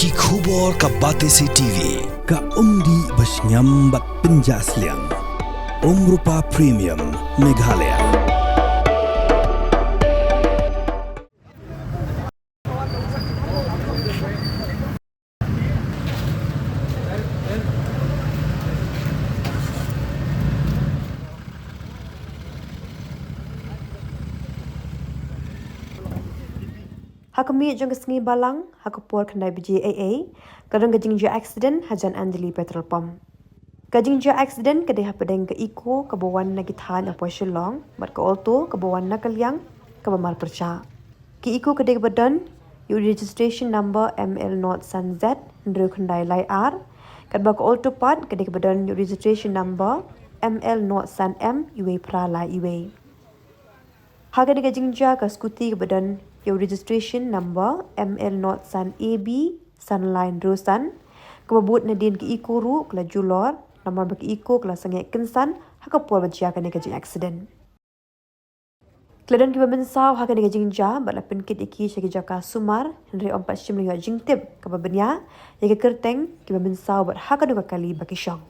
Ki khubor ka Batesi TV. Ka umdi bas nyambat penjaslian. Rupa Premium Meghalaya. Hakami jong kesngi balang, hakapur kendai BJAA, kadang gajing jo accident Hajan Anjalee petrol pump. Gajing jo accident kadeh hapadeng ke Ecco ke bawan na githan apa Shillong, mat ke Alto ke bawan na Kalyang ke Bamal Percha. Ke Ecco kadeh badan, yu registration number ML0 San Z, ndru kendai lai R, kadba ke Alto part kadeh badan yu registration number ML0 San M, yu pra lai iwe. Haga de gajing ja ke skuti ke badan your registration number ML0 San AB San Line Rosan kebabut nadin ke Ecco ru kala julor nomor bagi Ecco kala sangek kensan hakapur bajia kena gajing accident. Keladon kiba mensau haka de gajing ja balapin kit iki syagi jaka sumar henry ompat shim liyo jing tip kababenya yaga kerteng kiba mensau bat haka dua kali bagi syong.